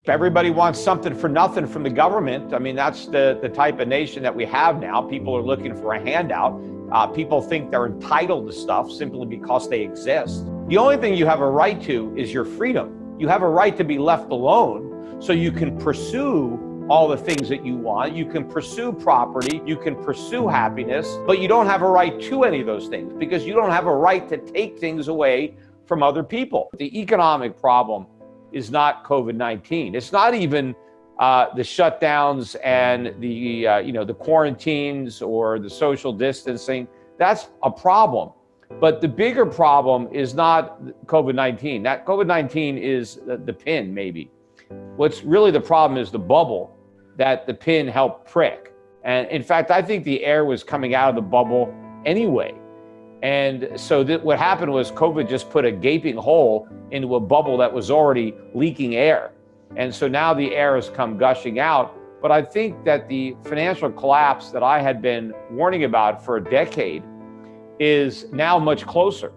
Everybody wants something for nothing from the government. I mean, that's the type of nation that we have now. People are looking for a handout. People think they're entitled to stuff simply because they exist. The only thing you have a right to is your freedom. You have a right to be left alone so you can pursue all the things that you want. You can pursue property, you can pursue happiness, but you don't have a right to any of those things because you don't have a right to take things away from other people. The economic problem is not COVID-19. It's not even the shutdowns and the quarantines or the social distancing. That's a problem. But the bigger problem is not COVID-19. That COVID-19 is the pin, maybe. What's really the problem is the bubble that the pin helped prick. And in fact, I think the air was coming out of the bubble anyway. And so what happened was COVID just put a gaping hole into a bubble that was already leaking air. And so now the air has come gushing out. But I think that the financial collapse that I had been warning about for a decade is now much closer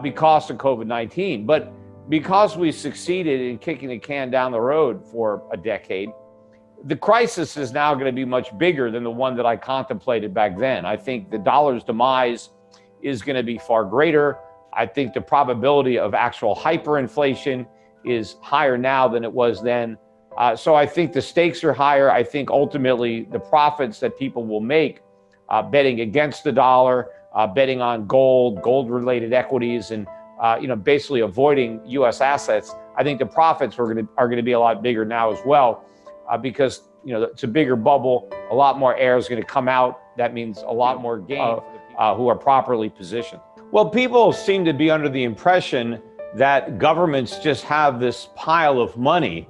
because of COVID-19. But because we succeeded in kicking the can down the road for a decade, the crisis is now going to be much bigger than the one that I contemplated back then. I think the dollar's demise is going to be far greater. I think the probability of actual hyperinflation is higher now than it was then. So I think the stakes are higher. I think ultimately the profits that people will make betting against the dollar, betting on gold-related equities, and basically avoiding U.S. assets, I think the profits are going to be a lot bigger now as well, because it's a bigger bubble. A lot more air is going to come out. That means a lot more gain who are properly positioned. Well, people seem to be under the impression that governments just have this pile of money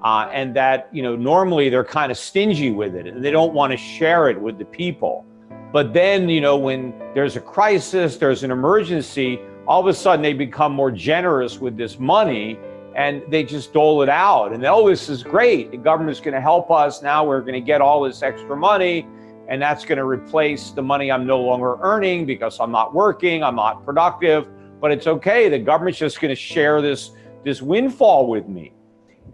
and that normally they're kind of stingy with it and they don't want to share it with the people. But then when there's a crisis, there's an emergency, all of a sudden they become more generous with this money and they just dole it out. And oh, this is great. The government's going to help us. Now we're going to get all this extra money. And that's going to replace the money I'm no longer earning because I'm not working, I'm not productive, but it's okay. The government's just going to share this windfall with me.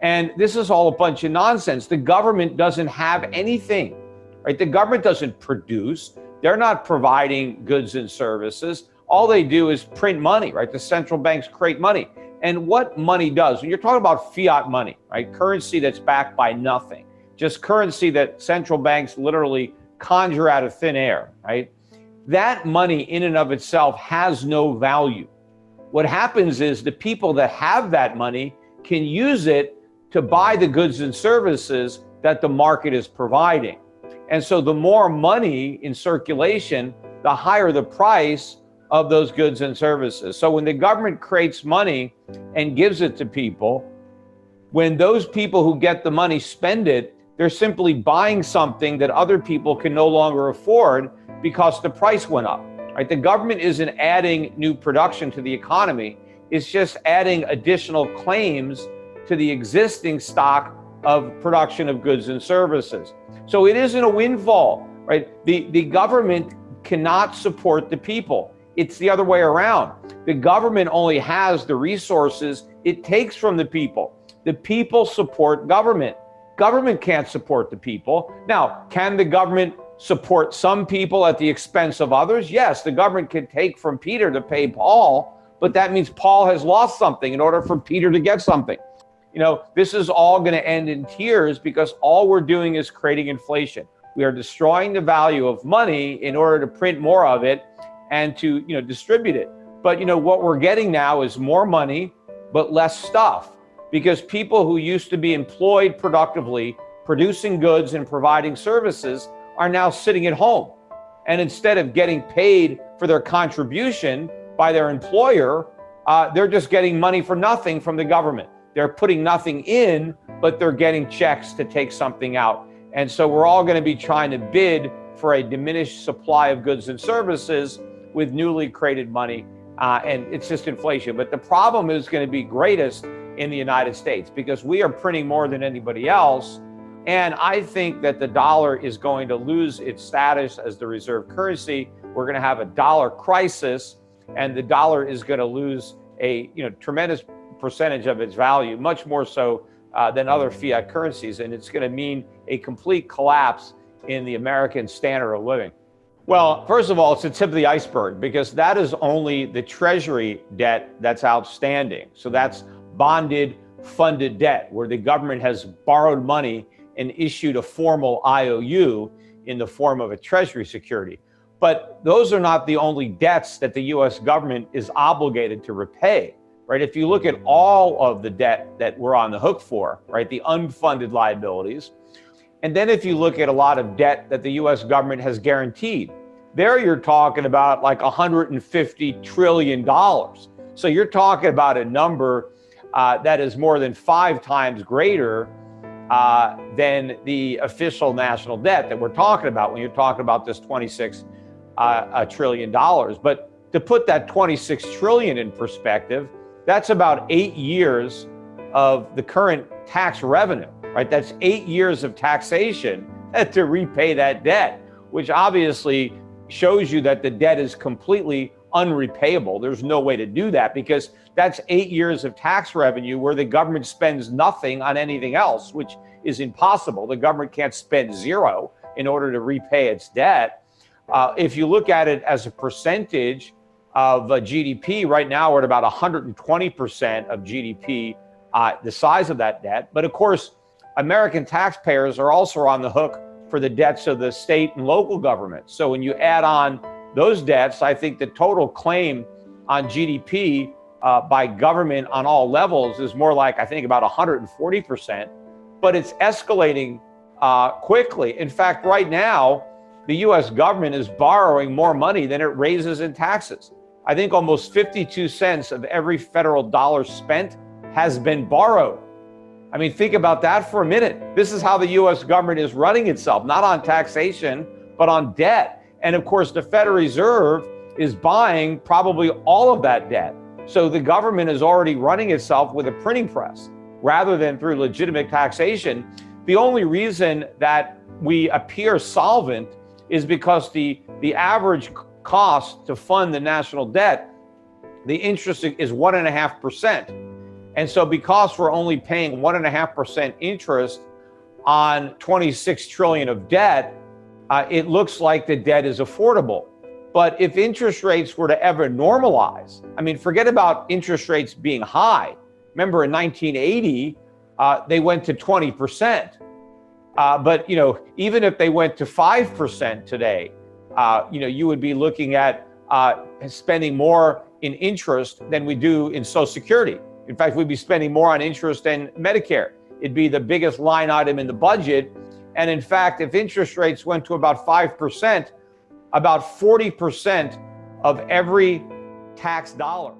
And this is all a bunch of nonsense. The government doesn't have anything, right? The government doesn't produce. They're not providing goods and services. All they do is print money, right? The central banks create money. And what money does, when you're talking about fiat money, right? Currency that's backed by nothing, just currency that central banks literally conjure out of thin air, right? That money in and of itself has no value. What happens is the people that have that money can use it to buy the goods and services that the market is providing. And so the more money in circulation, the higher the price of those goods and services. So when the government creates money and gives it to people, when those people who get the money spend it, they're simply buying something that other people can no longer afford because the price went up, right? The government isn't adding new production to the economy. It's just adding additional claims to the existing stock of production of goods and services. So it isn't a windfall, right? The government cannot support the people. It's the other way around. The government only has the resources it takes from the people. The people support government. Government can't support the people. Now, can the government support some people at the expense of others? Yes, the government can take from Peter to pay Paul, but that means Paul has lost something in order for Peter to get something. This is all going to end in tears because all we're doing is creating inflation. We are destroying the value of money in order to print more of it and to, distribute it. But, what we're getting now is more money, but less stuff. Because people who used to be employed productively, producing goods and providing services, are now sitting at home. And instead of getting paid for their contribution by their employer, they're just getting money for nothing from the government. They're putting nothing in, but they're getting checks to take something out. And so we're all going to be trying to bid for a diminished supply of goods and services with newly created money. And it's just inflation. But the problem is going to be greatest in the United States because we are printing more than anybody else. And I think that the dollar is going to lose its status as the reserve currency. We're going to have a dollar crisis, and the dollar is going to lose a tremendous percentage of its value, much more so than other fiat currencies, and it's going to mean a complete collapse in the American standard of living. Well, first of all, it's the tip of the iceberg, because that is only the Treasury debt that's outstanding. So that's bonded, funded debt, where the government has borrowed money and issued a formal IOU in the form of a Treasury security. But those are not the only debts that the U.S. government is obligated to repay, right? If you look at all of the debt that we're on the hook for, right, the unfunded liabilities, and then if you look at a lot of debt that the U.S. government has guaranteed, there you're talking about like $150 trillion. So you're talking about a number that is more than 5 times greater than the official national debt that we're talking about when you're talking about this $26 trillion. But to put that 26 trillion in perspective, that's about 8 years of the current tax revenue, right? That's 8 years of taxation to repay that debt, which obviously shows you that the debt is completely unrepayable. There's no way to do that, because that's 8 years of tax revenue where the government spends nothing on anything else, which is impossible. The government can't spend zero in order to repay its debt. If you look at it as a percentage of GDP, right now we're at about 120% of GDP, the size of that debt. But of course, American taxpayers are also on the hook for the debts of the state and local governments. So when you add on those debts, I think the total claim on GDP by government on all levels is more like, I think, about 140%, but it's escalating quickly. In fact, right now, the US government is borrowing more money than it raises in taxes. I think almost 52 cents of every federal dollar spent has been borrowed. I mean, think about that for a minute. This is how the US government is running itself, not on taxation, but on debt. And of course, the Federal Reserve is buying probably all of that debt. So the government is already running itself with a printing press rather than through legitimate taxation. The only reason that we appear solvent is because the average cost to fund the national debt, the interest is 1.5%. And so because we're only paying 1.5% interest on 26 trillion of debt, it looks like the debt is affordable. But if interest rates were to ever normalize, I mean, forget about interest rates being high. Remember in 1980, they went to 20%. But, you know, even if they went to 5% today, you know, you would be looking at spending more in interest than we do in Social Security. In fact, we'd be spending more on interest than Medicare. It'd be the biggest line item in the budget. And in fact, if interest rates went to about 5%, about 40% of every tax dollar